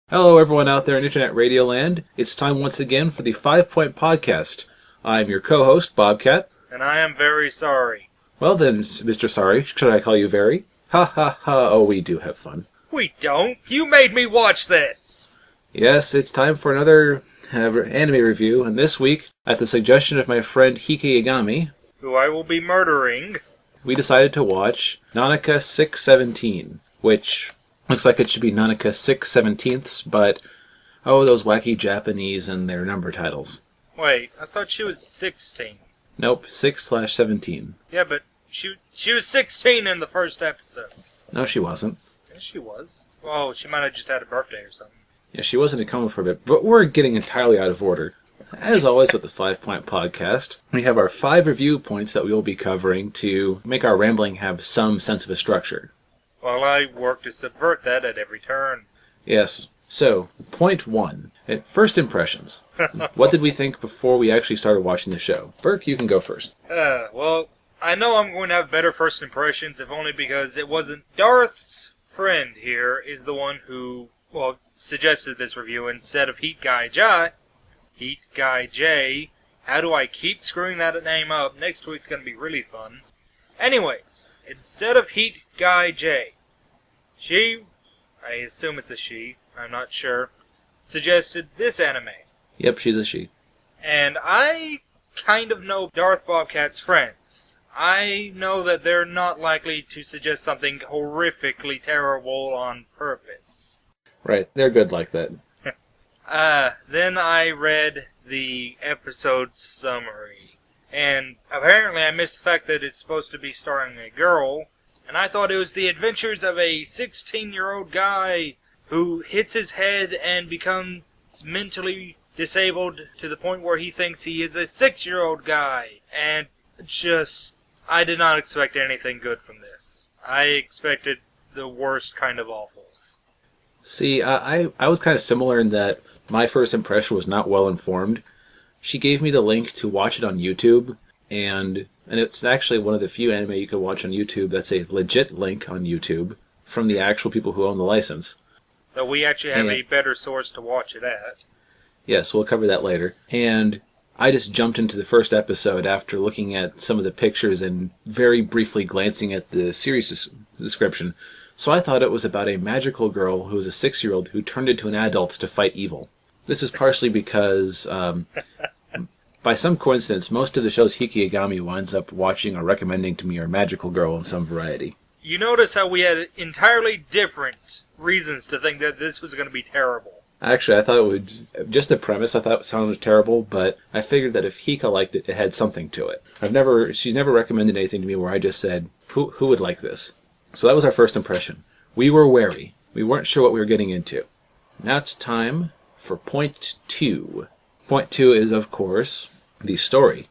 Hello, everyone out there in Internet Radio Land. It's time once again for the 5 Point Podcast. I'm your co-host, Bobcat. And I am very sorry. Well then, Mr. Sorry, should I call you Very? Ha ha ha, oh, we do have fun. We don't. You made me watch this. Yes, it's time for another anime review, and this week, at the suggestion of my friend Hike Yagami, who I will be murdering, we decided to watch Nanaka 617, which looks like it should be Nanaka 6/17ths, but oh, those wacky Japanese and their number titles. Wait, I thought she was 16. Nope, 6/17. Yeah, but she was 16 in the first episode. No, she wasn't. Yes, she was. Oh, she might have just had a birthday or something. Yeah, she wasn't in a coma for a bit, but we're getting entirely out of order. As always with the 5 Point Podcast, we have our 5 review points that we will be covering to make our rambling have some sense of a structure. Well, I work to subvert that at every turn. Yes. So, point 1. First impressions. What did we think before we actually started watching the show? Burke, you can go first. Well, I know I'm going to have better first impressions, if only because it wasn't Darth's friend here is the one who, well, suggested this review instead of Heat Guy J. How do I keep screwing that name up? Next week's going to be really fun. Anyways, instead of Heat Guy J, she, I assume it's a she, I'm not sure, suggested this anime. Yep, she's a she. And I kind of know Darth Bobcat's friends. I know that they're not likely to suggest something horrifically terrible on purpose. Right, they're good like that. Then I read the episode summary. And apparently I missed the fact that it's supposed to be starring a girl. And I thought it was the adventures of a 16-year-old guy who hits his head and becomes mentally disabled to the point where he thinks he is a 6-year-old guy. And just, I did not expect anything good from this. I expected the worst kind of awfuls. See, I was kind of similar in that my first impression was not well informed. She gave me the link to watch it on YouTube, and it's actually one of the few anime you can watch on YouTube that's a legit link on YouTube from the actual people who own the license. So we actually have a better source to watch it at. Yes, we'll cover that later. And I just jumped into the first episode after looking at some of the pictures and very briefly glancing at the series description. So I thought it was about a magical girl who was a 6-year-old who turned into an adult to fight evil. This is partially because, by some coincidence, most of the shows Hike Yagami winds up watching or recommending to me are magical girl in some variety. You notice how we had entirely different reasons to think that this was going to be terrible. Actually, I thought it would, just the premise I thought sounded terrible, but I figured that if Hika liked it, it had something to it. She's never recommended anything to me where I just said, who would like this? So that was our first impression. We were wary. We weren't sure what we were getting into. Now it's time for point 2. Point 2 is, of course, the story.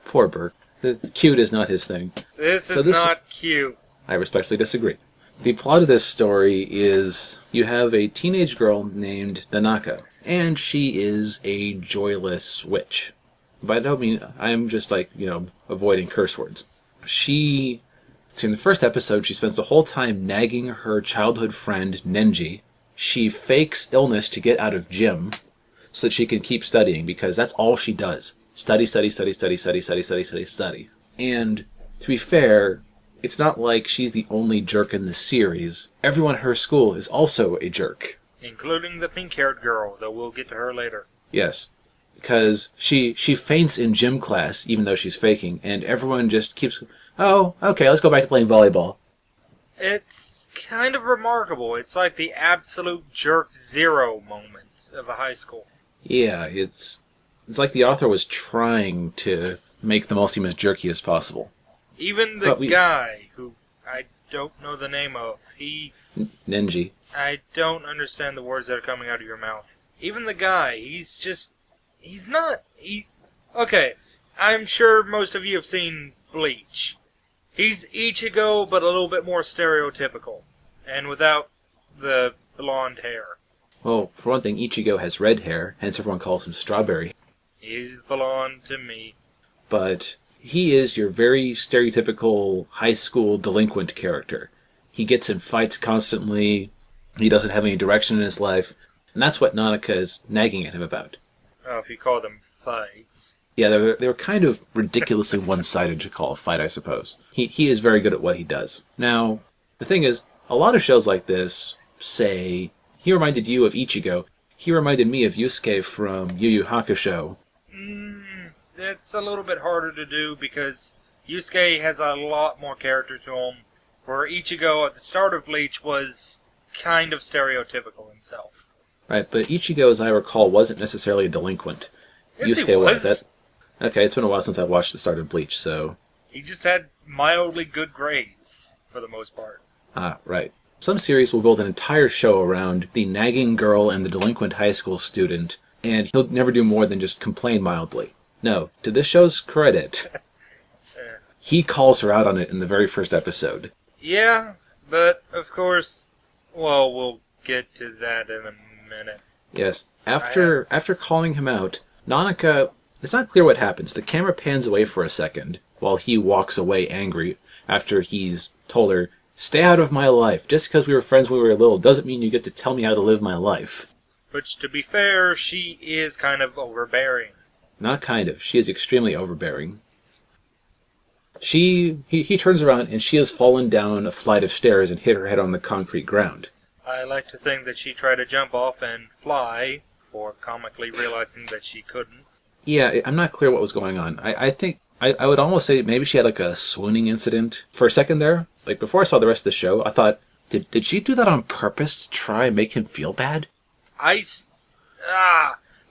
Poor Burke. Cute is not his thing. This is not cute. I respectfully disagree. The plot of this story is you have a teenage girl named Nanaka, and she is a joyless witch. By no means, I'm just avoiding curse words. In the first episode, she spends the whole time nagging her childhood friend, Nenji. She fakes illness to get out of gym so that she can keep studying, because that's all she does. Study, study, study, study, study, study, study, study, study. And to be fair, it's not like she's the only jerk in the series. Everyone at her school is also a jerk. Including the pink-haired girl, though we'll get to her later. Yes. Because she faints in gym class, even though she's faking, and everyone just keeps, oh, okay, let's go back to playing volleyball. It's kind of remarkable. It's like the absolute jerk zero moment of a high school. Yeah, it's like the author was trying to make them all seem as jerky as possible. Even the guy, who I don't know the name of, Nenji. I don't understand the words that are coming out of your mouth. Even the guy, okay, I'm sure most of you have seen Bleach. He's Ichigo, but a little bit more stereotypical, and without the blonde hair. Well, for one thing, Ichigo has red hair, hence everyone calls him Strawberry. He's blonde to me. But he is your very stereotypical high school delinquent character. He gets in fights constantly. He doesn't have any direction in his life. And that's what Nanaka is nagging at him about. Oh, if you call them fights. Yeah, they were kind of ridiculously one-sided to call a fight, I suppose. He is very good at what he does. Now, the thing is, a lot of shows like this say, he reminded you of Ichigo. He reminded me of Yusuke from Yu Yu Hakusho. It's a little bit harder to do because Yusuke has a lot more character to him, where Ichigo at the start of Bleach was kind of stereotypical himself. Right, but Ichigo, as I recall, wasn't necessarily a delinquent. Yes, Yusuke he was. Okay, it's been a while since I watched the start of Bleach, so... He just had mildly good grades, for the most part. Ah, right. Some series will build an entire show around the nagging girl and the delinquent high school student, and he'll never do more than just complain mildly. No, to this show's credit, he calls her out on it in the very first episode. Yeah, but, of course, well, we'll get to that in a minute. Yes. After calling him out, Nanaka... It's not clear what happens. The camera pans away for a second, while he walks away angry, after he's told her, "Stay out of my life. Just because we were friends when we were little doesn't mean you get to tell me how to live my life." Which, to be fair, she is kind of overbearing. Not kind of. She is extremely overbearing. He turns around and she has fallen down a flight of stairs and hit her head on the concrete ground. I like to think that she tried to jump off and fly, before comically realizing that she couldn't. Yeah, I'm not clear what was going on. I think I would almost say maybe she had like a swooning incident. For a second there, like before I saw the rest of the show, I thought, did she do that on purpose to try and make him feel bad?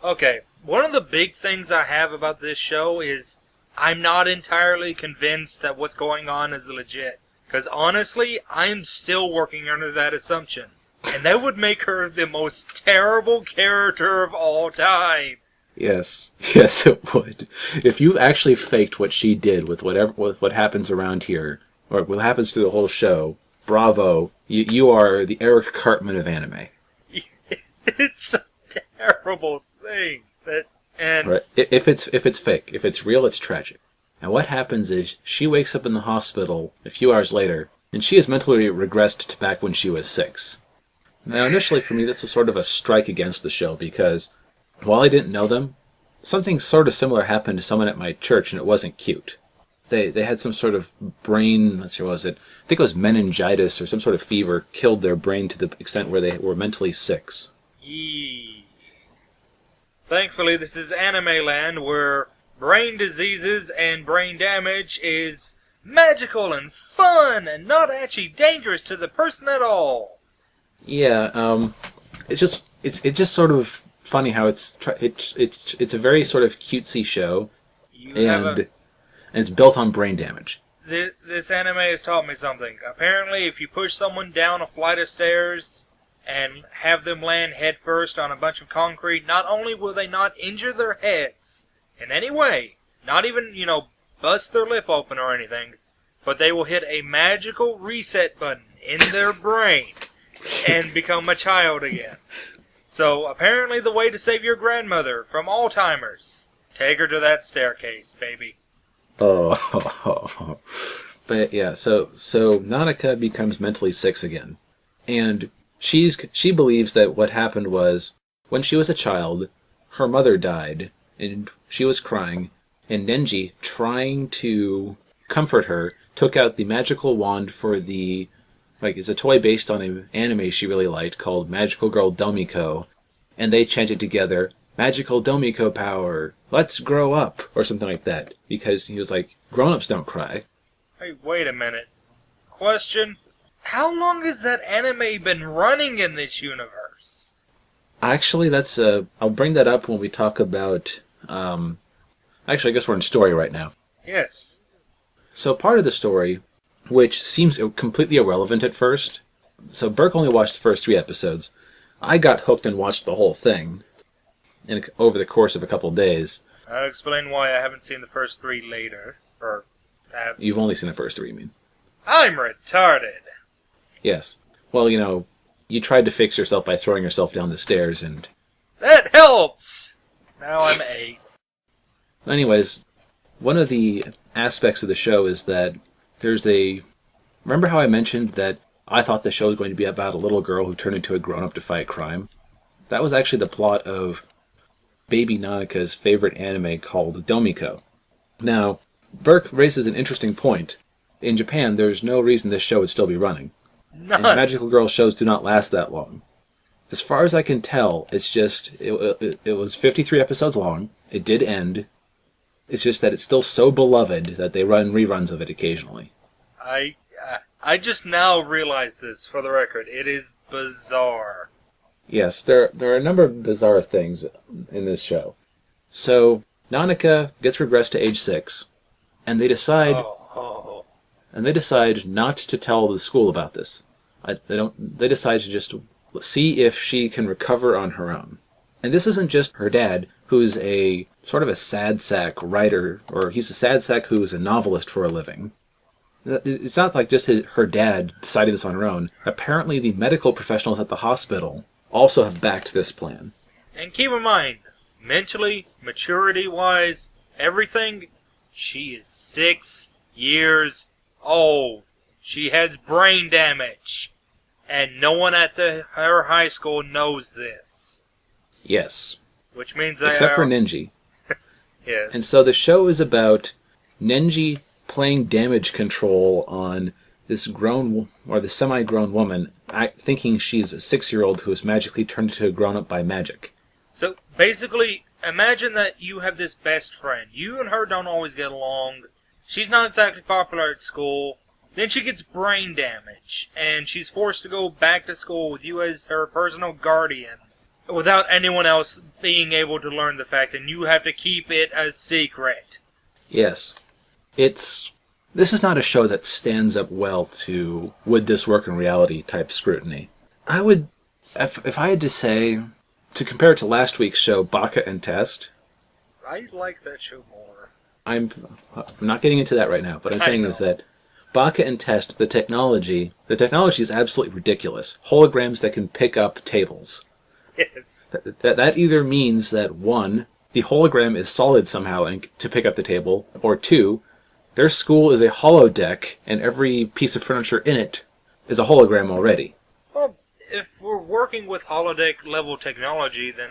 Okay. One of the big things I have about this show is I'm not entirely convinced that what's going on is legit. Because honestly, I'm still working under that assumption. And that would make her the most terrible character of all time. Yes, it would. If you actually faked what she did with what happens around here, or what happens through the whole show, bravo! You are the Eric Cartman of anime. It's a terrible thing. Right. If it's fake, if it's real, it's tragic. And what happens is she wakes up in the hospital a few hours later, and she has mentally regressed to back when she was 6. Now, initially for me, this was sort of a strike against the show because, while I didn't know them, something sort of similar happened to someone at my church, and it wasn't cute. They had some sort of brain, let's see, what was it? I think it was meningitis or some sort of fever, killed their brain to the extent where they were mentally sick. Thankfully, this is anime land where brain diseases and brain damage is magical and fun and not actually dangerous to the person at all. Yeah, it's just sort of funny how it's a very sort of cutesy show, and it's built on brain damage. This anime has taught me something. Apparently, if you push someone down a flight of stairs and have them land headfirst on a bunch of concrete, not only will they not injure their heads in any way, not even, bust their lip open or anything, but they will hit a magical reset button in their brain and become a child again. So, apparently the way to save your grandmother from Alzheimer's, take her to that staircase, baby. Oh. But yeah, so Nanaka becomes mentally sick again. And she believes that what happened was, when she was a child, her mother died, and she was crying, and Nenji, trying to comfort her, took out the magical wand for it's a toy based on an anime she really liked called Magical Girl Domiko, and they chanted together, "Magical Domiko power, let's grow up," or something like that, because he was like, grown-ups don't cry. Hey, wait a minute. Question: how long has that anime been running in this universe? Actually, I'll bring that up when we talk about, actually, I guess we're in story right now. Yes. So part of the story, which seems completely irrelevant at first, so Burke only watched the first 3 episodes. I got hooked and watched the whole thing over the course of a couple of days. I'll explain why I haven't seen the first 3 later. You've only seen the first 3, you mean? I'm retarded. Yes. Well, you tried to fix yourself by throwing yourself down the stairs, and... That helps! Now I'm 8. Anyways, one of the aspects of the show is that remember how I mentioned that I thought the show was going to be about a little girl who turned into a grown-up to fight crime. That was actually the plot of baby Nanaka's favorite anime called Domiko. Now, Burke raises an interesting point. In Japan, there's no reason this show would still be running. None. And magical girl shows do not last that long. As far as I can tell, it's just, it was 53 episodes long. It did end. It's just that it's still so beloved that they run reruns of it occasionally. I just now realized this, for the record. It is bizarre. Yes, there are a number of bizarre things in this show. So, Nanaka gets regressed to age 6, and they decide not to tell the school about this. They decide to just see if she can recover on her own. And this isn't just her dad, who's a sort of a sad sack writer, or he's a sad sack who's a novelist for a living. It's not like just her dad deciding this on her own. Apparently the medical professionals at the hospital also have backed this plan. And keep in mind, mentally, maturity-wise, everything, she is 6 years old. She has brain damage. And no one at her high school knows this. Yes. Which means except for Nenji. Yes. And so the show is about Nenji playing damage control on this grown, or the semi-grown woman, thinking she's a 6-year-old who is magically turned into a grown-up by magic. So, basically, imagine that you have this best friend. You and her don't always get along. She's not exactly popular at school. Then she gets brain damage, and she's forced to go back to school with you as her personal guardian, without anyone else being able to learn the fact, and you have to keep it a secret. Yes. This is not a show that stands up well to would this work in reality type scrutiny. I would, if I had to say, to compare it to last week's show, Bobcat and Test. I like that show more. I'm not getting into that right now, but I'm saying is that Bobcat and Test, the technology is absolutely ridiculous. Holograms that can pick up tables. Yes. That either means that, 1, the hologram is solid somehow to pick up the table, or 2, their school is a holodeck, and every piece of furniture in it is a hologram already. Well, if we're working with holodeck level technology, then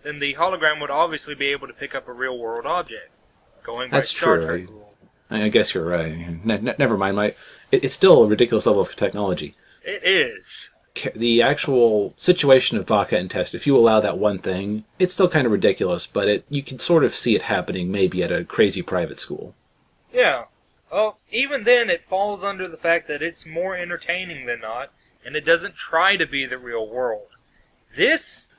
then the hologram would obviously be able to pick up a real world object. Going by Star Trek rule. I guess you're right. Never mind. It's still a ridiculous level of technology. It is. The actual situation of Bobcat and Test, if you allow that one thing, it's still kind of ridiculous, but you can sort of see it happening maybe at a crazy private school. Yeah. Well, even then, it falls under the fact that it's more entertaining than not, and it doesn't try to be the real world. This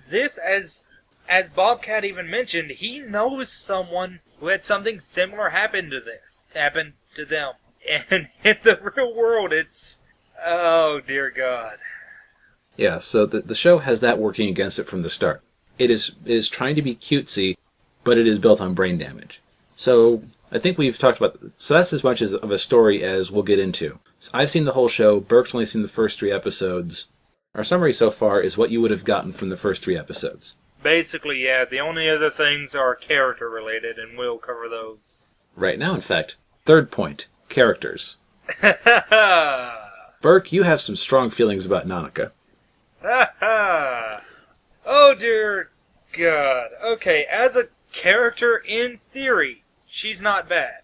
as Bobcat even mentioned, he knows someone who had something similar happen to them. And in the real world, it's, oh dear God. Yeah, so the show has that working against it from the start. It is trying to be cutesy, but it is built on brain damage. So I think we've talked about, so that's as much of a story as we'll get into. So I've seen the whole show, Burke's only seen the first 3 episodes. Our summary so far is what you would have gotten from the first 3 episodes. Basically, yeah, the only other things are character related, and we'll cover those. Right now, in fact, third point, characters. Burke, you have some strong feelings about Nanaka. Oh dear God. Okay, as a character, in theory, she's not bad.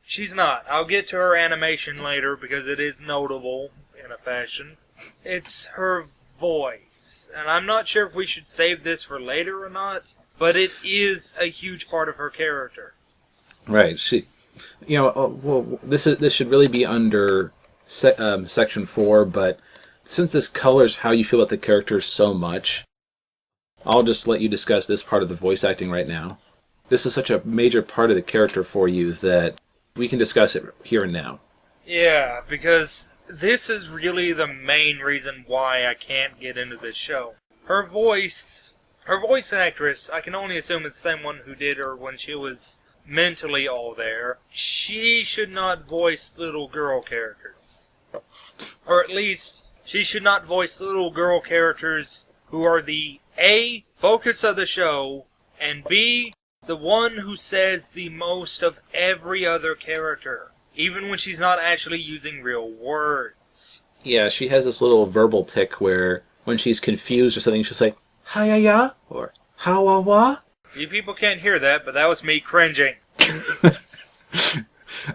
She's not. I'll get to her animation later because it is notable in a fashion. It's her voice. And I'm not sure if we should save this for later or not, but it is a huge part of her character. Right. This should really be under section 4, but since this colors how you feel about the characters so much, I'll just let you discuss this part of the voice acting right now. This is such a major part of the character for you that we can discuss it here and now. Yeah, because this is really the main reason why I can't get into this show. Her voice actress, I can only assume it's the same one who did her when she was mentally all there. She should not voice little girl characters. Or at least, she should not voice little girl characters who are the A, focus of the show, and B, the one who says the most of every other character. even when she's not actually using real words. Yeah, she has this little verbal tick where when she's confused or something, she'll say, "Hi-ya-ya," or "How-wa-wa." You people can't hear that, but that was me cringing.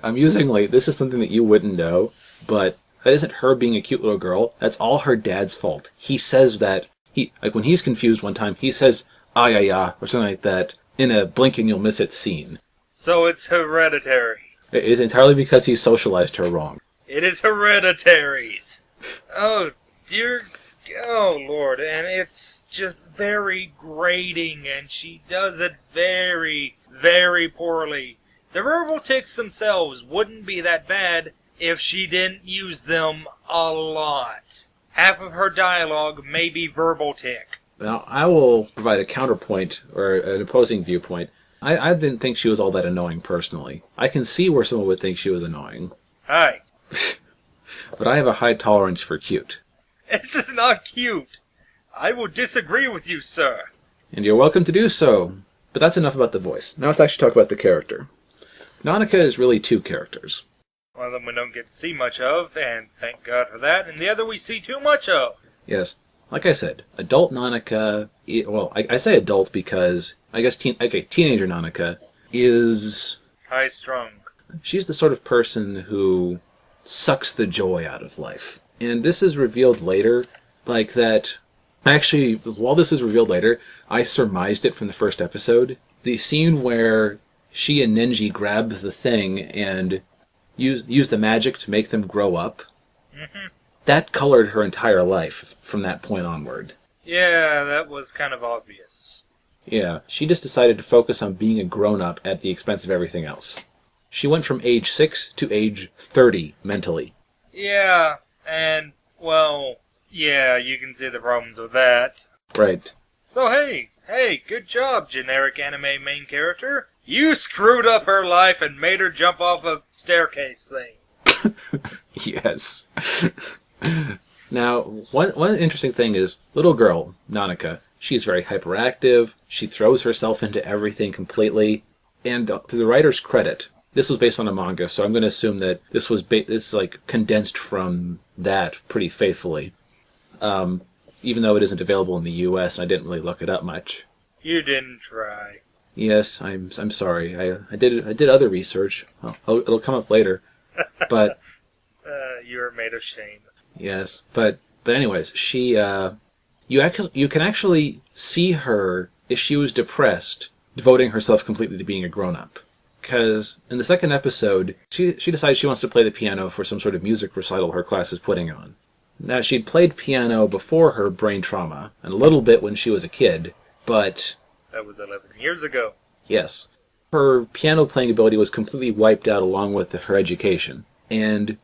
Amusingly, this is something that you wouldn't know, but that isn't her being a cute little girl. That's all her dad's fault. He says that, when he's confused one time, he says, "Ah-ya-ya," or something like that, in a blink and you'll miss it scene. So it's hereditary. It is entirely because he socialized her wrong. It is hereditaries. Oh, dear. Oh, Lord. And it's just very grating, and she does it very, very poorly. The verbal tics themselves wouldn't be that bad if she didn't use them a lot. Half of her dialogue may be verbal tic. Now, I will provide a counterpoint, or an opposing viewpoint. I didn't think she was all that annoying, personally. I can see where someone would think she was annoying. Hi. But I have a high tolerance for cute. This is not cute. I will disagree with you, sir. And you're welcome to do so. But that's enough about the voice. Now let's actually talk about the character. Nanaka is really two characters. One of them we don't get to see much of, and thank God for that, and the other we see too much of. Yes. Like I said, adult Nanaka, well, I say adult because, I guess, teenager Nanaka is... high-strung. She's the sort of person who sucks the joy out of life. And this is revealed later, like that... Actually, while this is revealed later, I surmised it from the first episode. The scene where she and Nenji grab the thing and use the magic to make them grow up, that colored her entire life from that point onward. Yeah, that was kind of obvious. Yeah, she just decided to focus on being a grown-up at the expense of everything else. She went from age 6 to age 30 mentally. Yeah, and, well, yeah, you can see the problems with that. Right. So hey, good job, generic anime main character. You screwed up her life and made her jump off a staircase thing. Yes. Now, one interesting thing is, little girl, Nanaka, she's very hyperactive, she throws herself into everything completely, and to the writer's credit, this was based on a manga, so I'm going to assume that this was condensed from that pretty faithfully. Even though it isn't available in the US, and I didn't really look it up much. You didn't try. Yes, I'm sorry. I did other research. It'll come up later. But You are made of shame. yes, but anyways, she you can actually see her if she was depressed, devoting herself completely to being a grown-up. Because in the second episode, she decides she wants to play the piano for some sort of music recital her class is putting on. Now, she'd played piano before her brain trauma, and a little bit when she was a kid, but... That was 11 years ago. Yes. Her piano playing ability was completely wiped out along with her education. And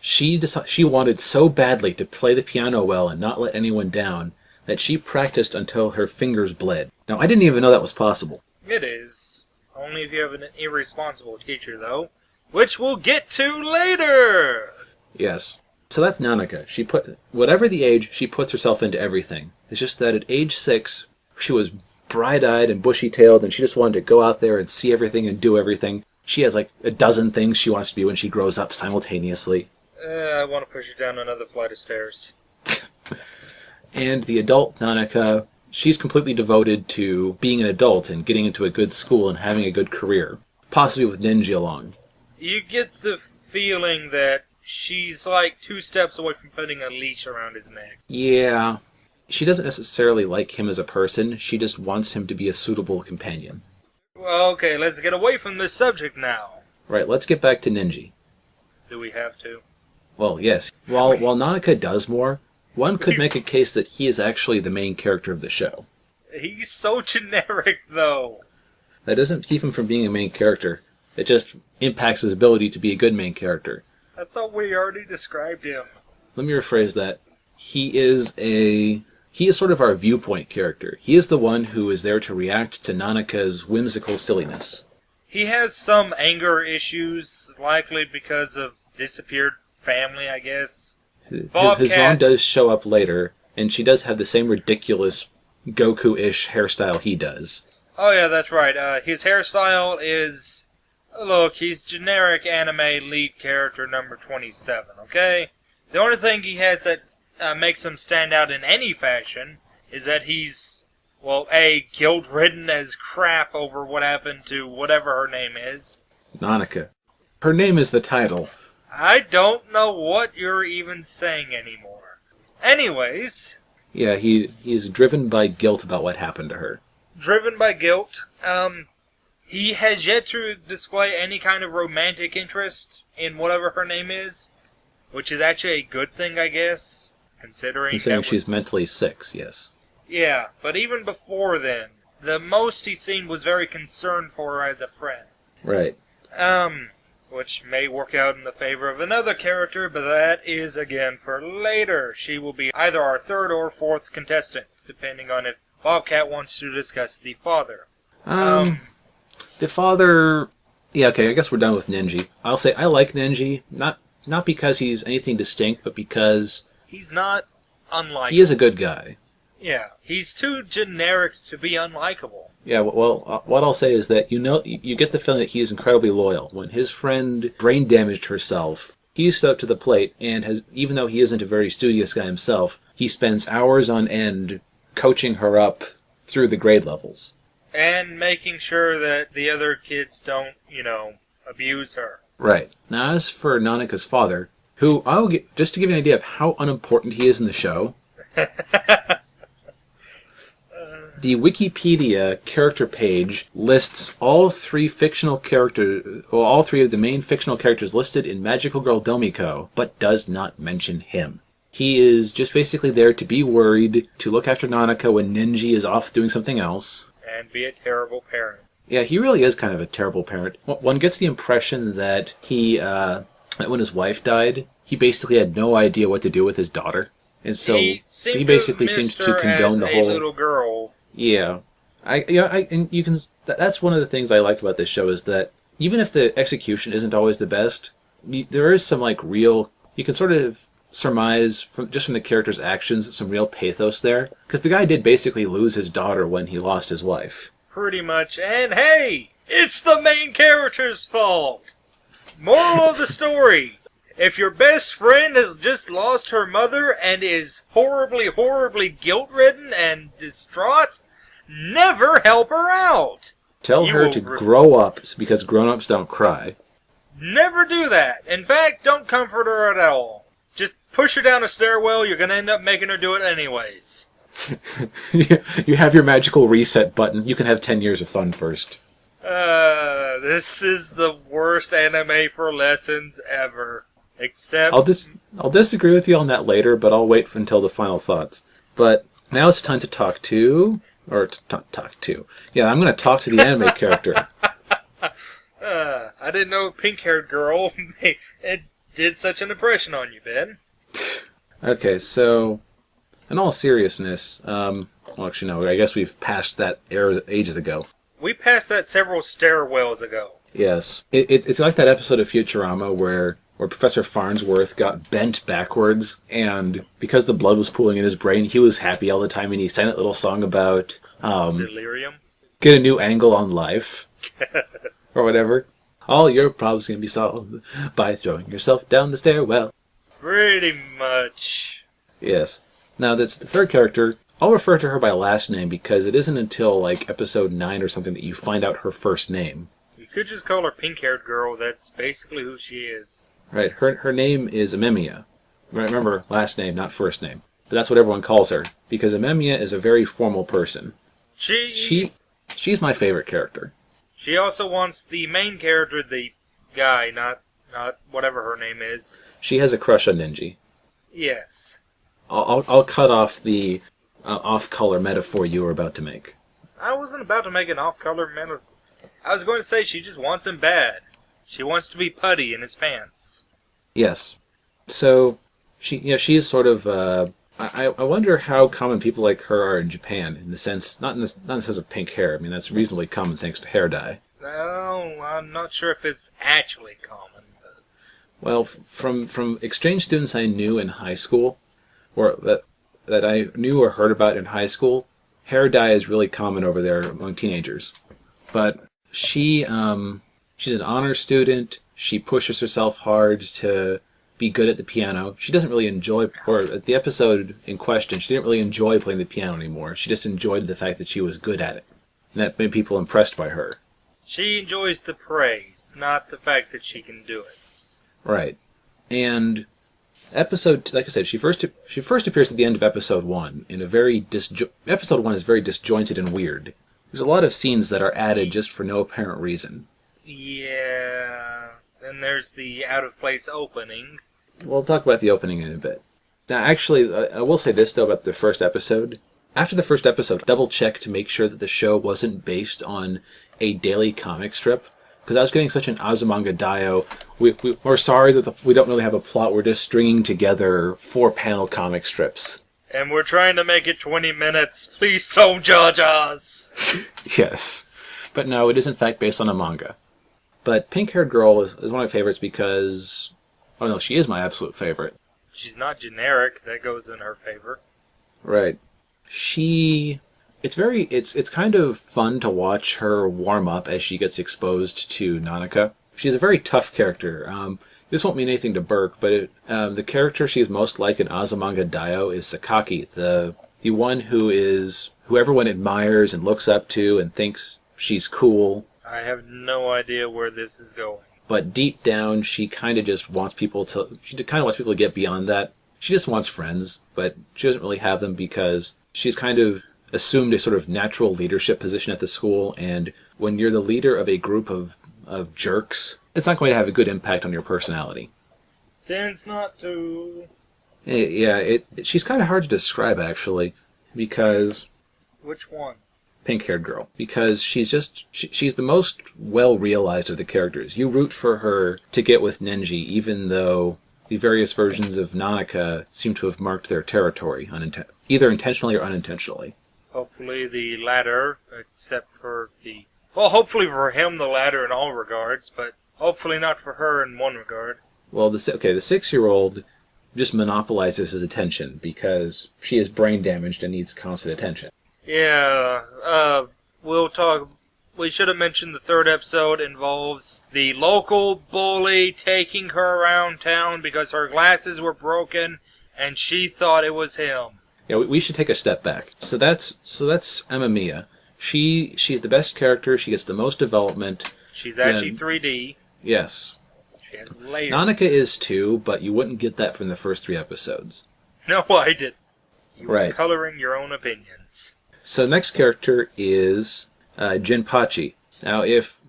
she wanted so badly to play the piano well and not let anyone down that she practiced until her fingers bled. Now, I didn't even know that was possible. It is. Only if you have an irresponsible teacher, though. Which we'll get to later! Yes. So that's Nanaka. Whatever the age, she puts herself into everything. It's just that at age 6, she was bright-eyed and bushy-tailed, and she just wanted to go out there and see everything and do everything. She has like a dozen things she wants to be when she grows up simultaneously. I want to push her down another flight of stairs. And the adult Nanaka, she's completely devoted to being an adult and getting into a good school and having a good career. Possibly with Nenji along. You get the feeling that she's like 2 steps away from putting a leash around his neck. Yeah. She doesn't necessarily like him as a person, she just wants him to be a suitable companion. Well, okay, let's get away from this subject now. Right, let's get back to Nenji. Do we have to? Well, yes. While Nanaka does more, one could make a case that he is actually the main character of the show. He's so generic, though. That doesn't keep him from being a main character. It just impacts his ability to be a good main character. I thought we already described him. Let me rephrase that. He is sort of our viewpoint character. He is the one who is there to react to Nanaka's whimsical silliness. He has some anger issues, likely because of disappeared family, I guess. His mom does show up later, and she does have the same ridiculous Goku-ish hairstyle he does. Oh yeah, that's right. His hairstyle is Look, he's generic anime lead character number 27, okay? The only thing he has that makes him stand out in any fashion is that he's, well, A, guilt-ridden as crap over what happened to whatever her name is. Nanaka. Her name is the title. I don't know what you're even saying anymore. Anyways... Yeah, he's driven by guilt about what happened to her. Driven by guilt, he has yet to display any kind of romantic interest in whatever her name is, which is actually a good thing, I guess, considering she's mentally sick, yes. Yeah, but even before then, the most he seemed was very concerned for her as a friend. Right. Which may work out in the favor of another character, but that is, again, for later. She will be either our third or fourth contestant, depending on if Bobcat wants to discuss the father. The father... Yeah, okay, I guess we're done with Nenji. I'll say I like Nenji, not because he's anything distinct, but because... He's not unlikable. He is a good guy. Yeah, he's too generic to be unlikable. Yeah, well, what I'll say is that you get the feeling that he is incredibly loyal. When his friend brain damaged herself, he stood up to the plate and has, even though he isn't a very studious guy himself, he spends hours on end coaching her up through the grade levels. And making sure that the other kids don't, abuse her. Right. Now, as for Nanaka's father, who just to give you an idea of how unimportant he is in the show, the Wikipedia character page lists all three of the main fictional characters listed in Magical Girl Domiko, but does not mention him. He is just basically there to be worried, to look after Nanaka when Nenji is off doing something else. And be a terrible parent. Yeah, he really is kind of a terrible parent. One gets the impression that that when his wife died, he basically had no idea what to do with his daughter. And so he basically seems to condone the whole little girl. Yeah, that's one of the things I liked about this show is that even if the execution isn't always the best, there is some you can sort of surmise from the character's actions some real pathos there, because the guy did basically lose his daughter when he lost his wife. Pretty much, and hey, it's the main character's fault. Moral of the story. If your best friend has just lost her mother and is horribly, horribly guilt-ridden and distraught, never help her out. Tell her to grow up, because grown-ups don't cry. Never do that. In fact, don't comfort her at all. Just push her down a stairwell, you're going to end up making her do it anyways. You have your magical reset button. You can have 10 years of fun first. This is the worst anime for lessons ever. Except... I'll disagree with you on that later, but I'll wait until the final thoughts. But now it's time to talk to... Yeah, I'm going to talk to the anime character. I didn't know a pink-haired girl it did such an impression on you, Ben. Okay, so... In all seriousness, well, actually, no, I guess we've passed that era ages ago. We passed that several stairwells ago. Yes. It's like that episode of Futurama where Professor Farnsworth got bent backwards, and because the blood was pooling in his brain, he was happy all the time, and he sang that little song about... delirium? Get a new angle on life. Or whatever. All your problems can be solved by throwing yourself down the stairwell. Pretty much. Yes. Now, that's the third character. I'll refer to her by last name because it isn't until, episode 9 or something that you find out her first name. You could just call her pink-haired girl. That's basically who she is. Right. Her name is Amemiya. Remember, last name, not first name. But that's what everyone calls her, because Amemiya is a very formal person. She's my favorite character. She also wants the main character, the guy, not whatever her name is. She has a crush on Nenji. Yes. I'll cut off the off-color metaphor you were about to make. I wasn't about to make an off-color metaphor. I was going to say she just wants him bad. She wants to be putty in his pants. Yes. So, she is sort of... I wonder how common people like her are in Japan, in the sense... Not in the sense of pink hair. I mean, that's reasonably common thanks to hair dye. No, I'm not sure if it's actually common. But... Well, from exchange students I knew in high school... or that I knew or heard about in high school, hair dye is really common over there among teenagers. But she She's an honor student. She pushes herself hard to be good at the piano. She doesn't really enjoy, or at the episode in question, she didn't really enjoy playing the piano anymore. She just enjoyed the fact that she was good at it. And that made people impressed by her. She enjoys the praise, not the fact that she can do it. Right. And episode, like I said, she first appears at the end of episode 1 in a very episode 1 is very disjointed and weird. There's a lot of scenes that are added just for no apparent reason. Yeah. Then there's the out-of-place opening. We'll talk about the opening in a bit. Now, actually, I will say this, though, about the first episode. After the first episode, double-check to make sure that the show wasn't based on a daily comic strip. Because I was getting such an Azumanga Daioh. We're sorry that we don't really have a plot. We're just stringing together 4-panel comic strips. And we're trying to make it 20 minutes. Please don't judge us. Yes. But no, it is in fact based on a manga. But Pink-Haired Girl is one of my favorites because... Oh no, she is my absolute favorite. She's not generic. That goes in her favor. Right. It's kind of fun to watch her warm up as she gets exposed to Nanaka. She's a very tough character. This won't mean anything to Burke, but the character she's most like in Azumanga Daioh is Sakaki, the one who everyone admires and looks up to and thinks she's cool. I have no idea where this is going. But deep down, she kind of just wants people to get beyond that. She just wants friends, but she doesn't really have them because she's kind of assumed a sort of natural leadership position at the school, and when you're the leader of a group of jerks, it's not going to have a good impact on your personality. Tends not to. Yeah, she's kind of hard to describe, actually, because... Which one? Pink-Haired Girl. Because she's the most well-realized of the characters. You root for her to get with Nenji, even though the various versions of Nanaka seem to have marked their territory, either intentionally or unintentionally. Hopefully the latter, except for the... Well, hopefully for him the latter in all regards, but hopefully not for her in one regard. Well, the 6-year-old just monopolizes his attention because she is brain damaged and needs constant attention. Yeah, we'll talk... We should have mentioned the third episode involves the local bully taking her around town because her glasses were broken and she thought it was him. Yeah, we should take a step back. So that's Amamiya. She's the best character. She gets the most development. She's actually 3D. Yes. She has layers. Nanaka is too, but you wouldn't get that from the first 3 episodes. No, I didn't. You were Right. coloring your own opinions. So next character is Jinpachi. Now, if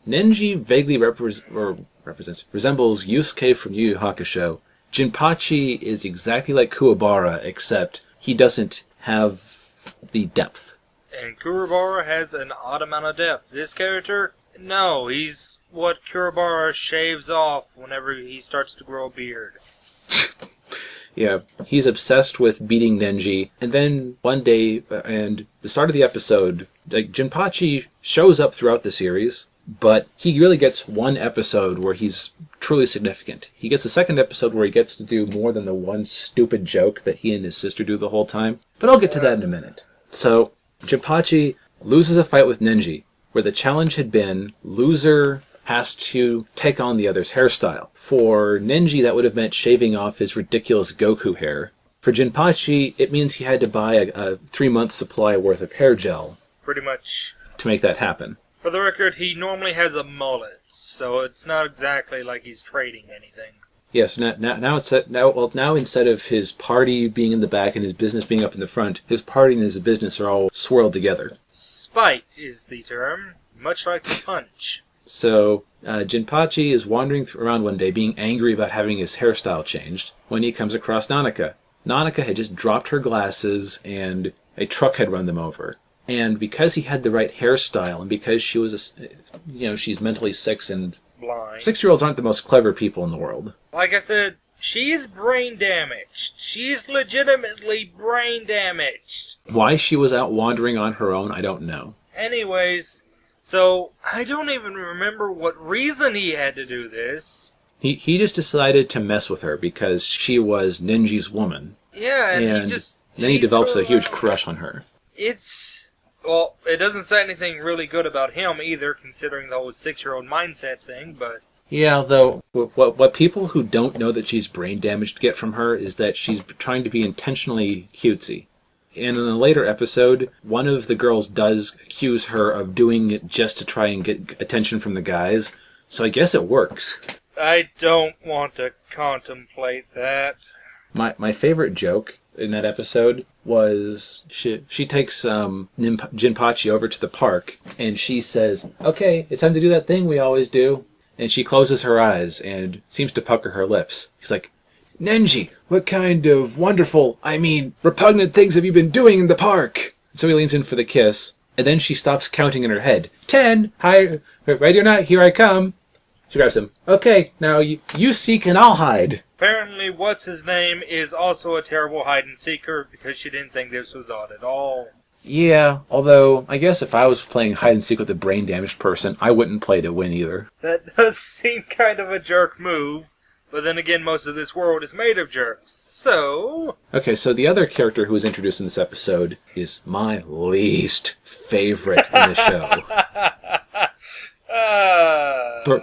Nenji vaguely resembles Yusuke from Yu Yu Hakusho, Jinpachi is exactly like Kuwabara, except he doesn't have the depth. And Kuwabara has an odd amount of depth. This character, no, he's what Kuwabara shaves off whenever he starts to grow a beard. Yeah, he's obsessed with beating Nenji, and then one day, and the start of the episode, like Jinpachi shows up throughout the series, but he really gets one episode where he's truly significant. He gets a second episode where he gets to do more than the one stupid joke that he and his sister do the whole time, but I'll get to that in a minute. So, Jinpachi loses a fight with Nenji, where the challenge had been loser has to take on the other's hairstyle. For Nenji, that would have meant shaving off his ridiculous Goku hair. For Jinpachi, it means he had to buy a 3-month supply worth of hair gel. Pretty much. To make that happen. For the record, he normally has a mullet, so it's not exactly like he's trading anything. Yes, now instead of his party being in the back and his business being up in the front, his party and his business are all swirled together. Spite is the term, much like the punch. So, Jinpachi is wandering around one day being angry about having his hairstyle changed when he comes across Nanaka. Nanaka had just dropped her glasses and a truck had run them over. And because he had the right hairstyle and because she was, she's mentally 6 and... blind. 6-year-olds aren't the most clever people in the world. Like I said, she's brain damaged. She's legitimately brain damaged. Why she was out wandering on her own, I don't know. Anyways... So, I don't even remember what reason he had to do this. He just decided to mess with her because she was Nenji's woman. Yeah, and then he develops a huge crush on her. It's... Well, it doesn't say anything really good about him either, considering the whole 6-year-old mindset thing, but... Yeah, though, what people who don't know that she's brain damaged get from her is that she's trying to be intentionally cutesy. And in a later episode, one of the girls does accuse her of doing it just to try and get attention from the guys, so I guess it works. I don't want to contemplate that. My favorite joke in that episode was she takes Jinpachi over to the park, and she says, "Okay, it's time to do that thing we always do." And she closes her eyes and seems to pucker her lips. He's like, "Nenji, what kind of wonderful, repugnant things have you been doing in the park?" So he leans in for the kiss, and then she stops counting in her head. 10, hi, ready or not, here I come. She grabs him. "Okay, now you seek and I'll hide." Apparently, what's-his-name is also a terrible hide-and-seeker because she didn't think this was odd at all. Yeah, although, I guess if I was playing hide-and-seek with a brain-damaged person, I wouldn't play to win either. That does seem kind of a jerk move, but then again, most of this world is made of jerks, so... Okay, so the other character who was introduced in this episode is my least favorite in the show.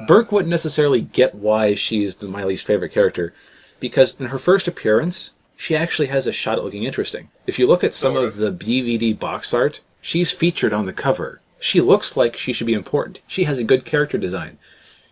Burke wouldn't necessarily get why she's my least favorite character, because in her first appearance, she actually has a shot at looking interesting. If you look at some of the DVD box art, she's featured on the cover. She looks like she should be important. She has a good character design.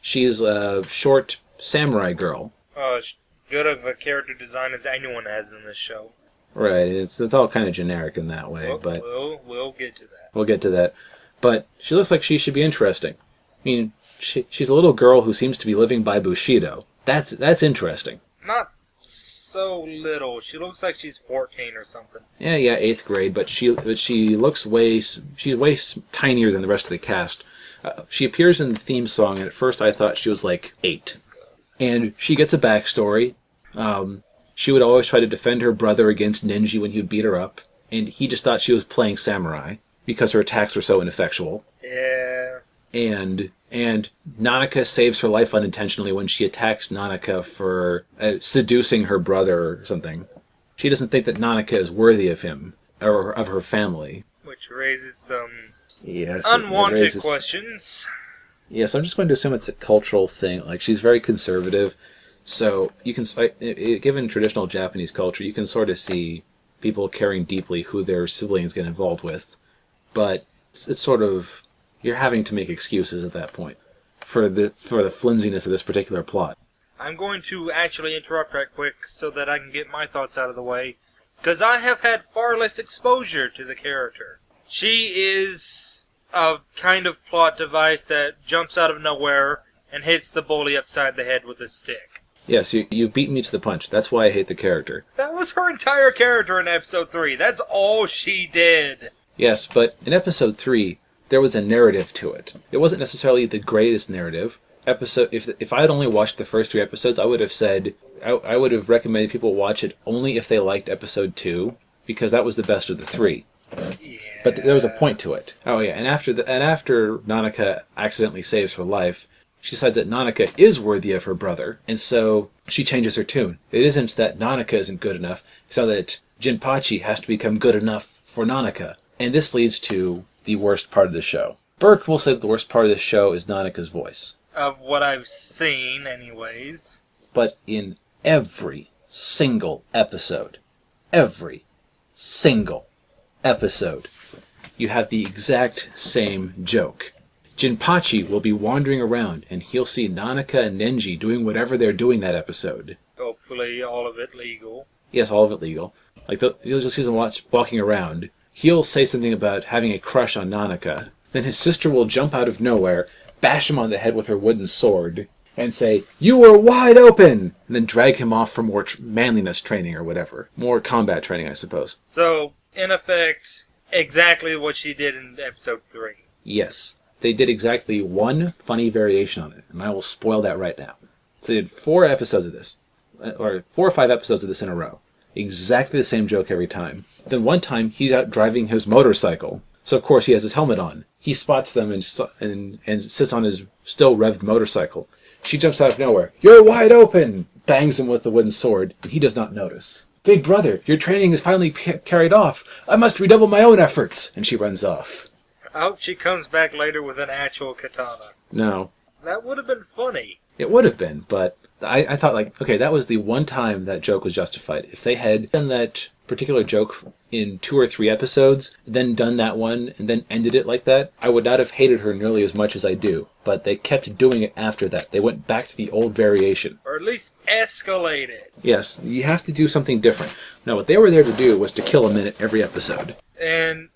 She's a short samurai girl. As good of a character design as anyone has in this show. Right, it's all kind of generic in that way, but... We'll get to that. We'll get to that. But she looks like she should be interesting. I mean, she's a little girl who seems to be living by Bushido. That's interesting. Not so little. She looks like she's 14 or something. Yeah, 8th grade, but she looks she's way tinier than the rest of the cast. She appears in the theme song, and at first I thought she was like 8. And she gets a backstory. She would always try to defend her brother against Nenji when he would beat her up, and he just thought she was playing samurai because her attacks were so ineffectual. Yeah. And Nanaka saves her life unintentionally when she attacks Nanaka for seducing her brother or something. She doesn't think that Nanaka is worthy of him, or of her family. Which raises some unwanted questions. Yes, I'm just going to assume it's a cultural thing. Like, she's very conservative, so you can, given traditional Japanese culture, you can sort of see people caring deeply who their siblings get involved with. But it's sort of... You're having to make excuses at that point for the flimsiness of this particular plot. I'm going to actually interrupt right quick so that I can get my thoughts out of the way, because I have had far less exposure to the character. She is a kind of plot device that jumps out of nowhere and hits the bully upside the head with a stick. Yes, you beat me to the punch. That's why I hate the character. That was her entire character in episode 3. That's all she did. Yes, but in episode 3... there was a narrative to it. It wasn't necessarily the greatest narrative. If I had only watched the first 3 episodes, I would have said I would have recommended people watch it only if they liked episode 2, because that was the best of the 3. Yeah. But there was a point to it. Oh yeah, and after Nanaka accidentally saves her life, she decides that Nanaka is worthy of her brother, and so she changes her tune. It isn't that Nanaka isn't good enough, it's so that Jinpachi has to become good enough for Nanaka. And this leads to the worst part of the show. Burke will say that the worst part of the show is Nanaka's voice. Of what I've seen, anyways. But in every single episode, you have the exact same joke. Jinpachi will be wandering around, and he'll see Nanaka and Nenji doing whatever they're doing that episode. Hopefully all of it legal. Yes, all of it legal. Like, you'll just see them walking around. He'll say something about having a crush on Nanaka. Then his sister will jump out of nowhere, bash him on the head with her wooden sword, and say, "You were wide open!" And then drag him off for more manliness training or whatever. More combat training, I suppose. So, in effect, exactly what she did in episode 3. Yes. They did exactly one funny variation on it, and I will spoil that right now. So they did 4 episodes of this, or 4 or 5 episodes of this in a row. Exactly the same joke every time. Then one time, he's out driving his motorcycle. So of course he has his helmet on. He spots them and sits on his still revved motorcycle. She jumps out of nowhere. "You're wide open!" Bangs him with the wooden sword, and he does not notice. Big brother, your training is finally carried off. I must redouble my own efforts. And she runs off. I hope she comes back later with an actual katana. No. That would have been funny. It would have been, but I thought, like, okay, that was the one time that joke was justified. If they had done that particular joke in 2 or 3 episodes, then done that one, and then ended it like that, I would not have hated her nearly as much as I do. But they kept doing it after that. They went back to the old variation. Or at least escalate it. Yes, you have to do something different. No, what they were there to do was to kill a minute every episode. And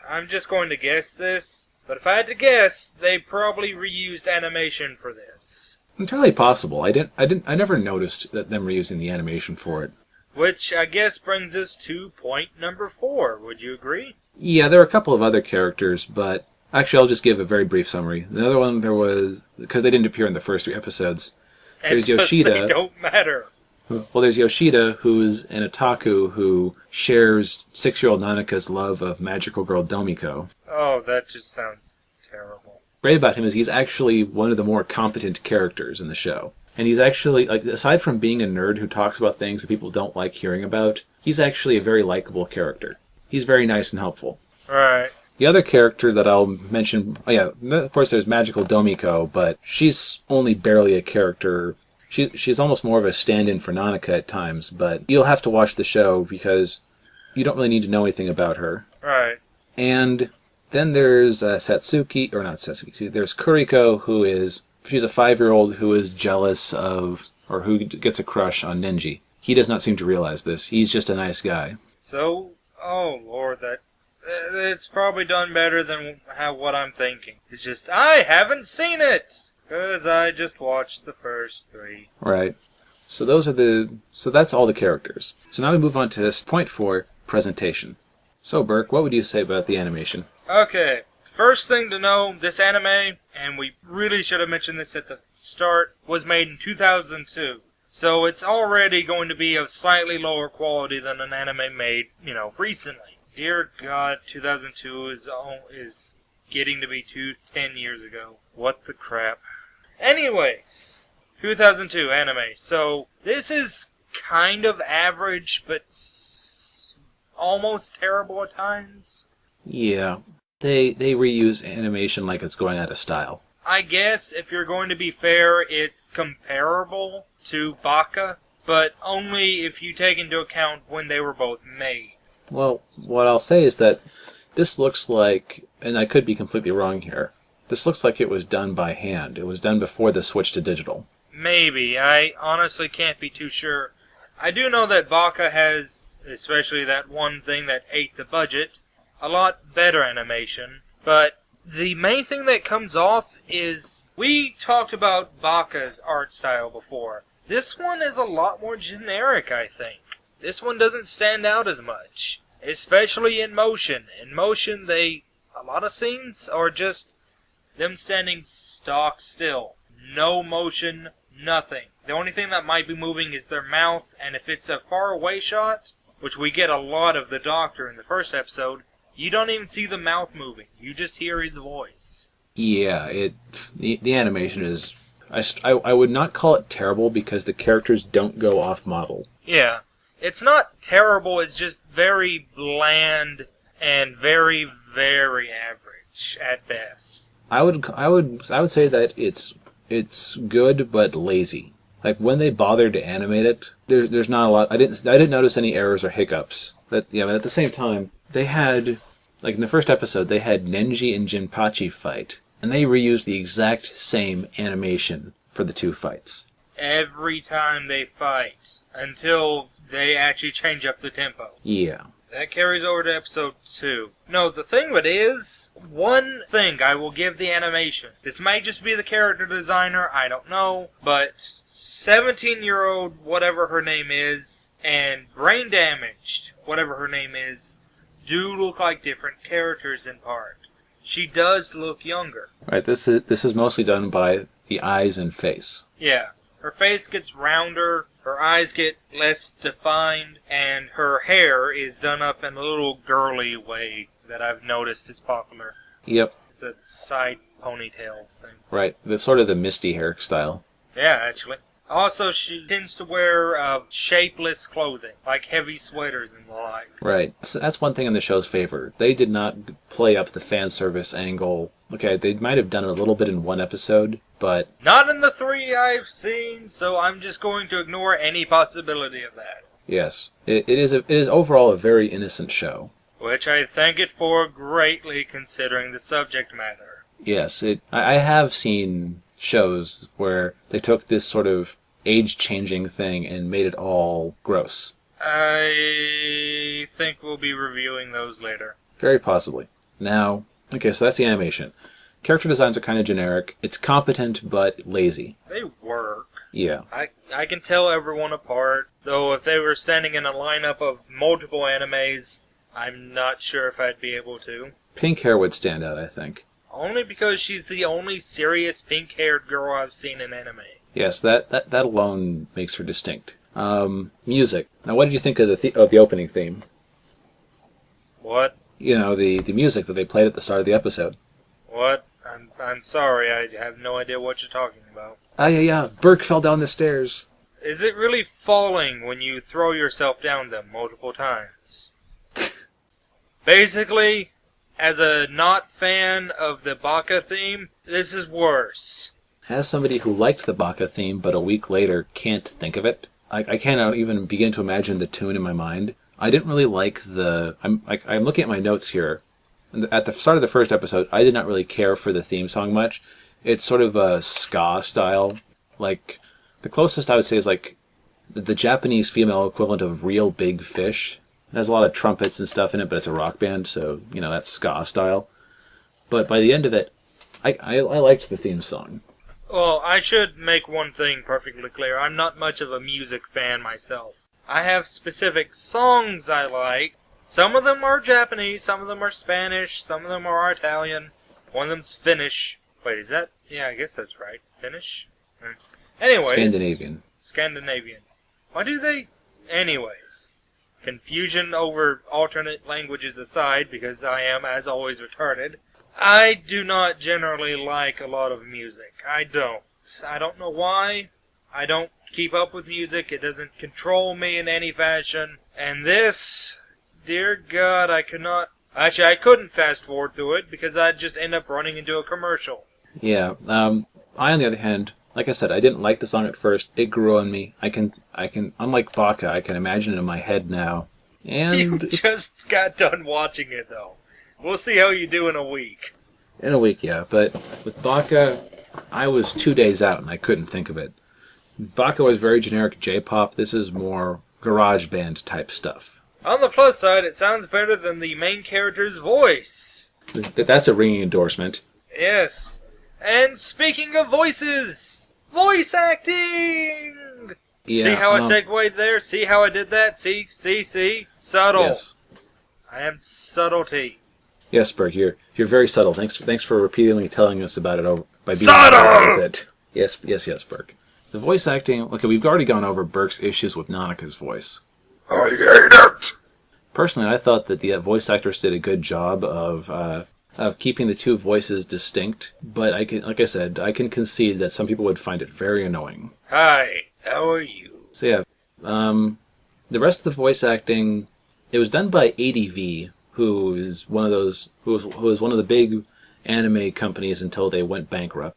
I'm just going to guess this, but if I had to guess, they probably reused animation for this. Entirely possible. I never noticed that them reusing the animation for it. Which I guess brings us to point number 4. Would you agree? Yeah, there are a couple of other characters, but actually I'll just give a very brief summary. Another one there was, because they didn't appear in the first 3 episodes, there's Yoshida. They don't matter. Well, there's Yoshida, who's an otaku who shares 6-year-old Nanaka's love of magical girl Domiko. Oh, that just sounds terrible. Great about him is he's actually one of the more competent characters in the show. And he's actually, like, aside from being a nerd who talks about things that people don't like hearing about, he's actually a very likable character. He's very nice and helpful. Right. The other character that I'll mention, oh yeah, of course there's magical Domiko, but she's only barely a character. She's almost more of a stand-in for Nanaka at times, but you'll have to watch the show because you don't really need to know anything about her. Right. And then there's Satsuki, or not Satsuki, there's Kuriko, she's a 5-year-old who is jealous of, or who gets a crush on Nenji. He does not seem to realize this. He's just a nice guy. So, oh Lord, it's probably done better than what I'm thinking. It's just, I haven't seen it! Because I just watched the first 3. Right. So that's all the characters. So now we move on to this point 4, presentation. So Burke, what would you say about the animation? Okay, first thing to know, this anime, and we really should have mentioned this at the start, was made in 2002. So it's already going to be of slightly lower quality than an anime made, recently. Dear God, 2002 is getting to be 10 years ago. What the crap. Anyways, 2002 anime. So this is kind of average, but almost terrible at times. Yeah, they reuse animation like it's going out of style. I guess if you're going to be fair, it's comparable to Baka, but only if you take into account when they were both made. Well, what I'll say is that this looks like, and I could be completely wrong here, this looks like it was done by hand. It was done before the switch to digital. Maybe. I honestly can't be too sure. I do know that Baka has, especially that one thing that ate the budget, a lot better animation, but the main thing that comes off is, we talked about Baka's art style before. This one is a lot more generic, I think. This one doesn't stand out as much, especially in motion. In motion, a lot of scenes are just them standing stock still. No motion, nothing. The only thing that might be moving is their mouth, and if it's a far away shot, which we get a lot of the Doctor in the first episode, you don't even see the mouth moving. You just hear his voice. Yeah, the animation is... I would not call it terrible because the characters don't go off model. Yeah. It's not terrible, it's just very bland and very, very average at best. I would say that it's good but lazy. Like when they bothered to animate it, there's not a lot. I didn't notice any errors or hiccups. But at the same time, they had, like in the first episode, they had Nenji and Jinpachi fight, and they reused the exact same animation for the 2 fights. Every time they fight, until they actually change up the tempo. Yeah. That carries over to episode 2. No, the thing with it is, one thing I will give the animation. This might just be the character designer, I don't know, but 17-year-old, whatever her name is, and brain damaged, whatever her name is, do look like different characters in part. She does look younger. Right, this is mostly done by the eyes and face. Yeah. Her face gets rounder, her eyes get less defined, and her hair is done up in a little girly way that I've noticed is popular. Yep. It's a side ponytail thing. Right, the sort of the Misty hairstyle. Yeah, actually. Also, she tends to wear shapeless clothing, like heavy sweaters and the like. Right. So that's one thing in the show's favor. They did not play up the fan service angle. Okay, they might have done it a little bit in one episode, but Not in the 3 I've seen, so I'm just going to ignore any possibility of that. yes, it is overall a very innocent show. Which I thank it for greatly, considering the subject matter. Yes, I have seen shows where they took this sort of age-changing thing and made it all gross. I think we'll be reviewing those later. Very possibly. Now, okay, so that's the animation. Character designs are kind of generic. It's competent, but lazy. They work. Yeah. I can tell everyone apart, though if they were standing in a lineup of multiple animes, I'm not sure if I'd be able to. Pink hair would stand out, I think. Only because she's the only serious pink-haired girl I've seen in anime. Yes, that alone makes her distinct. Music. Now, what did you think of the opening theme? What? You know, the music that they played at the start of the episode. What? I'm sorry, I have no idea what you're talking about. Yeah. Burke fell down the stairs. Is it really falling when you throw yourself down them multiple times? Basically, as a not fan of the Baka theme, this is worse. As somebody who liked the Baka theme, but a week later can't think of it, I can't even begin to imagine the tune in my mind. I didn't really like I'm looking at my notes here. At the start of the first episode, I did not really care for the theme song much. It's sort of a ska style. Like, the closest I would say is like the Japanese female equivalent of Real Big Fish. It has a lot of trumpets and stuff in it, but it's a rock band, so, you know, that's ska style. But by the end of it, I liked the theme song. Well, I should make one thing perfectly clear. I'm not much of a music fan myself. I have specific songs I like. Some of them are Japanese, some of them are Spanish, some of them are Italian. One of them's Finnish. Wait, is that? Yeah, I guess that's right. Finnish? Anyways. Scandinavian. Why do they... Anyways. Confusion over alternate languages aside, because I am, as always, retarded. I do not generally like a lot of music. I don't. I don't know why. I don't keep up with music. It doesn't control me in any fashion. And this, dear God, I could not... Actually, I couldn't fast forward through it because I'd just end up running into a commercial. Yeah. I, on the other hand, like I said, I didn't like the song at first. It grew on me. I can, unlike Baka, I can imagine it in my head now. And You just got done watching it, though. We'll see how you do in a week. in a week, yeah. But with Baka, I was 2 days out and I couldn't think of it. Baka was very generic J-pop. This is more garage band type stuff. On the plus side, it sounds better than the main character's voice. That's a ringing endorsement. Yes. And speaking of voices, voice acting! Yeah, See how I segued there? See how I did that? See? Subtle. Yes. I am subtlety. Yes, Berg, you're very subtle. Thanks for repeatedly telling us about it by being Subtle! with it. Yes, Berg. The voice acting. Okay, we've already gone over Berg's issues with Nanaka's voice. I hate it! Personally, I thought that the voice actors did a good job of keeping the two voices distinct. But like I said, I can concede that some people would find it very annoying. Hi, how are you? So yeah, the rest of the voice acting, it was done by ADV, who is one of the big anime companies until they went bankrupt.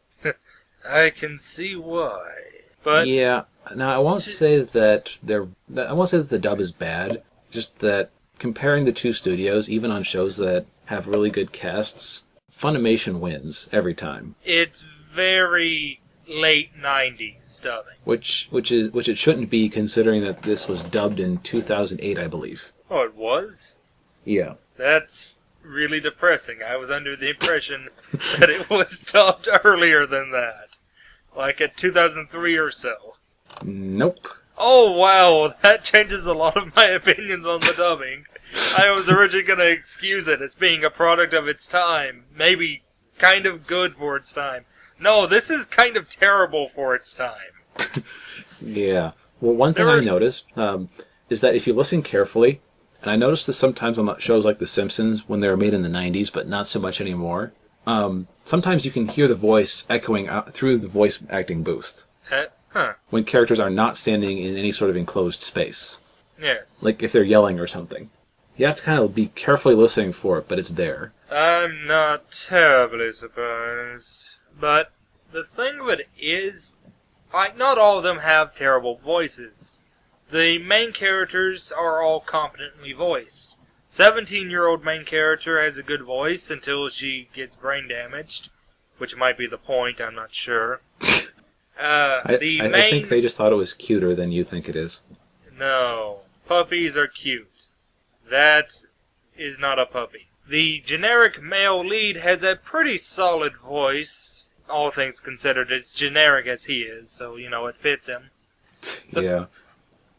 I can see why. But Yeah. Now I won't say that the dub is bad. Just that comparing the two studios, even on shows that have really good casts, Funimation wins every time. it's very late 90s dubbing. Which it shouldn't be, considering that this was dubbed in 2008, I believe. Oh, it was? Yeah. That's really depressing. I was under the impression that it was dubbed earlier than that. Like at 2003 or so. Nope. Oh, wow, that changes a lot of my opinions on the dubbing. I was originally going to excuse it as being a product of its time. Maybe kind of good for its time. No, this is kind of terrible for its time. Yeah. Well, one thing I noticed is that if you listen carefully, and I noticed this sometimes on shows like The Simpsons when they were made in the 90s, but not so much anymore, sometimes you can hear the voice echoing out through the voice acting booth. Huh. when characters are not standing in any sort of enclosed space. Yes. Like if they're yelling or something. You have to kind of be carefully listening for it, but it's there. I'm not terribly surprised. But the thing of it is, like, not all of them have terrible voices. The main characters are all competently voiced. 17-year-old main character has a good voice until she gets brain damaged, which might be the point, I'm not sure. I think they just thought it was cuter than you think it is. No. Puppies are cute. That is not a puppy. The generic male lead has a pretty solid voice. All things considered, it's generic as he is, so, it fits him. Yeah.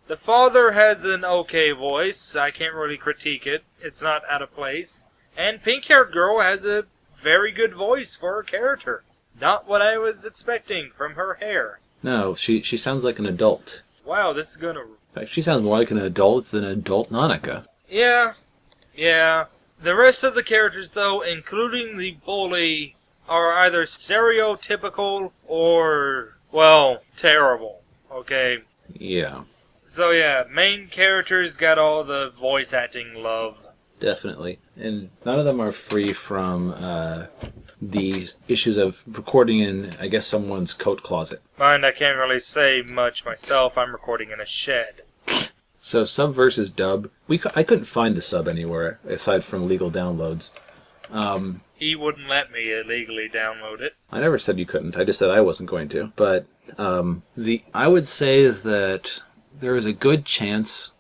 The father has an okay voice. I can't really critique it. It's not out of place. And pink-haired girl has a very good voice for her character. Not what I was expecting from her hair. No, she sounds like an adult. Wow, this is gonna... In fact, she sounds more like an adult than adult Nanaka. Yeah. The rest of the characters, though, including the bully, are either stereotypical or, well, terrible. Okay? Yeah. So yeah, main characters got all the voice acting love. Definitely. And none of them are free from the issues of recording in, I guess, someone's coat closet. Mind, I can't really say much myself. I'm recording in a shed. So sub versus dub. I couldn't find the sub anywhere aside from legal downloads. He wouldn't let me illegally download it. I never said you couldn't. I just said I wasn't going to. But I would say is that there is a good chance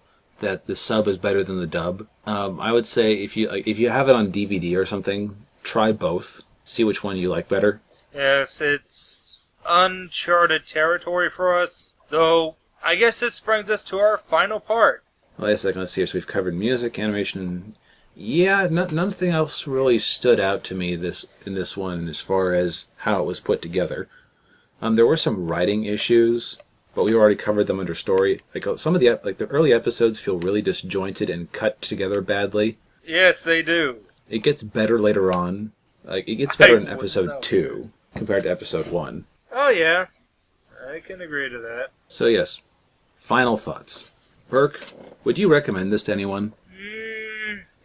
that the sub is better than the dub. I would say if you have it on DVD or something, try both. See which one you like better. Yes, it's uncharted territory for us, though I guess this brings us to our final part. Wait a second, let's see here. So we've covered music, animation. Yeah, nothing else really stood out to me in this one as far as how it was put together. There were some writing issues, but we already covered them under story. Like some of the early episodes feel really disjointed and cut together badly. Yes, they do. It gets better later on. Like it gets better in episode 2 compared to episode 1. Oh yeah, I can agree to that. So yes, final thoughts. Burke, would you recommend this to anyone?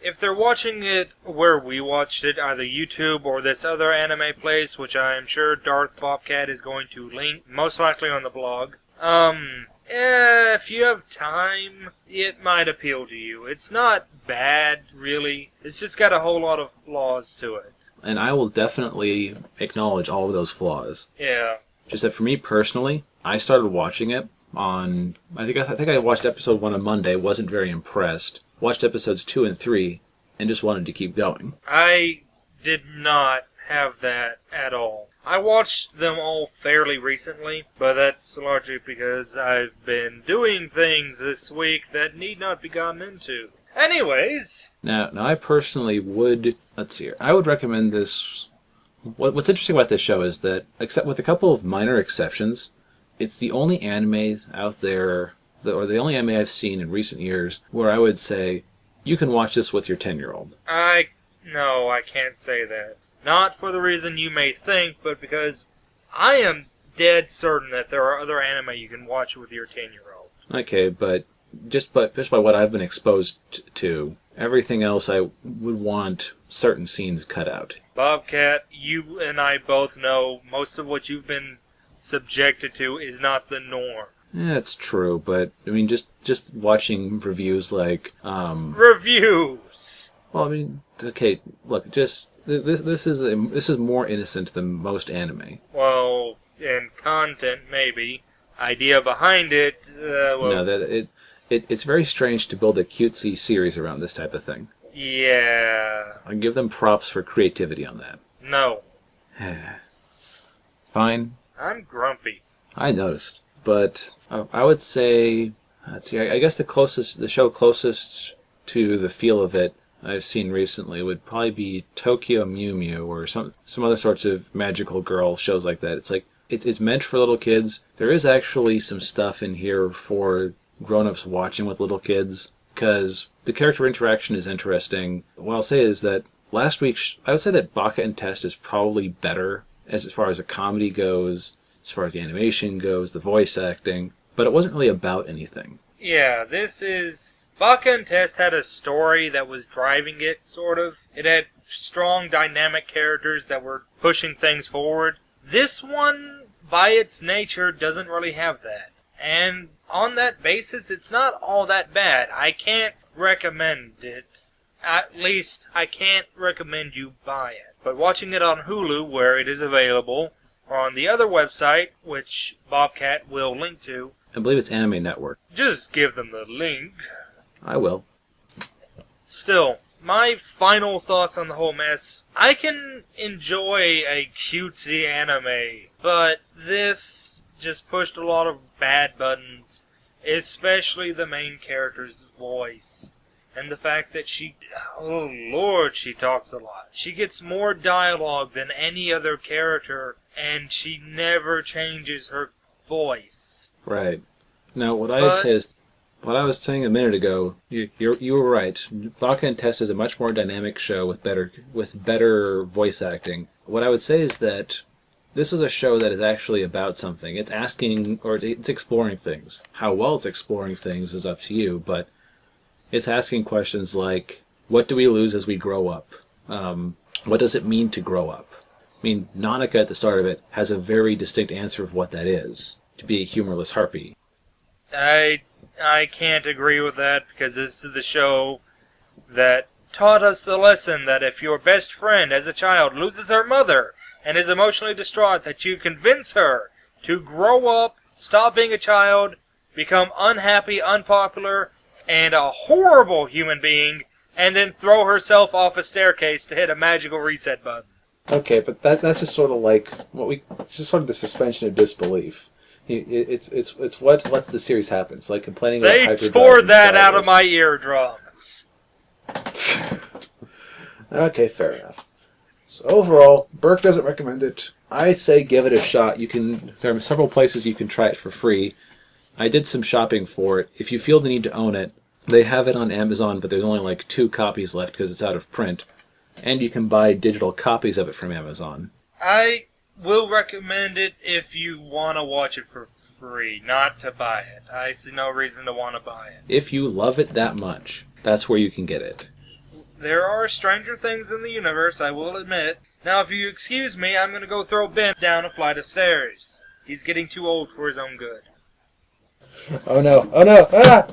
If they're watching it where we watched it, either YouTube or this other anime place, which I'm sure Darth Bobcat is going to link, most likely on the blog. If you have time, it might appeal to you. It's not bad, really. It's just got a whole lot of flaws to it. And I will definitely acknowledge all of those flaws. Yeah. Just that for me personally, I started watching it on... I think I watched episode 1 on Monday, wasn't very impressed. Watched episodes 2 and 3, and just wanted to keep going. I did not have that at all. I watched them all fairly recently, but that's largely because I've been doing things this week that need not be gotten into. Anyways. Now I personally would... Let's see here. I would recommend this... What's interesting about this show is that, except with a couple of minor exceptions, it's the only anime out there, or the only anime I've seen in recent years, where I would say, you can watch this with your 10-year-old. No, I can't say that. Not for the reason you may think, but because I am dead certain that there are other anime you can watch with your 10-year-old. Okay, but just by what I've been exposed to, everything else I would want certain scenes cut out. Bobcat, you and I both know most of what you've been subjected to is not the norm. Yeah, it's true, but I mean, just watching reviews like reviews. Well, I mean, okay, look, just this is more innocent than most anime. Well, in content, maybe. Idea behind it, No, that it's very strange to build a cutesy series around this type of thing. Yeah. I give them props for creativity on that. No. Fine. I'm grumpy. I noticed, but I would say, let's see, I guess the show closest to the feel of it I've seen recently would probably be Tokyo Mew Mew or some other sorts of magical girl shows like that. It's like it's meant for little kids. There is actually some stuff in here for grown-ups watching with little kids because the character interaction is interesting. What I'll say is that last week I would say that Baka and Test is probably better as far as a comedy goes. as far as the animation goes, the voice acting, but it wasn't really about anything. Yeah, this is... Baka and Test had a story that was driving it, sort of. It had strong, dynamic characters that were pushing things forward. This one, by its nature, doesn't really have that. And on that basis, it's not all that bad. I can't recommend it. At least, I can't recommend you buy it. But watching it on Hulu, where it is available, or on the other website, which Bobcat will link to... I believe it's Anime Network. Just give them the link. I will. Still, my final thoughts on the whole mess. I can enjoy a cutesy anime, but this just pushed a lot of bad buttons, especially the main character's voice. And the fact that she... Oh lord, she talks a lot. She gets more dialogue than any other character, and she never changes her voice. Right. Now, what I would say is, what I was saying a minute ago, you were right. Baka and Test is a much more dynamic show with better voice acting. What I would say is that this is a show that is actually about something. It's asking, or it's exploring things. How well it's exploring things is up to you, but it's asking questions like, what do we lose as we grow up? What does it mean to grow up? I mean, Nanaka at the start of it has a very distinct answer of what that is, to be a humorless harpy. I can't agree with that, because this is the show that taught us the lesson that if your best friend as a child loses her mother and is emotionally distraught, that you convince her to grow up, stop being a child, become unhappy, unpopular, and a horrible human being, and then throw herself off a staircase to hit a magical reset button. Okay, but that's just sort of like it's just sort of the suspension of disbelief. It's what lets the series happen. It's like complaining about hyperdrive. They tore that out of my eardrums. Okay, fair enough. So overall, Burke doesn't recommend it. I'd say give it a shot. There are several places you can try it for free. I did some shopping for it. If you feel the need to own it, they have it on Amazon, but there's only like 2 copies left because it's out of print. And you can buy digital copies of it from Amazon. I will recommend it if you want to watch it for free, not to buy it. I see no reason to want to buy it. If you love it that much, that's where you can get it. There are stranger things in the universe, I will admit. Now, if you excuse me, I'm going to go throw Ben down a flight of stairs. He's getting too old for his own good. Oh no, oh no, ah!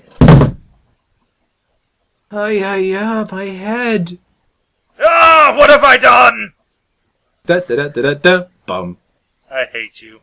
Ay, my head! Ah, what have I done? Da da da da da da, bum. I hate you.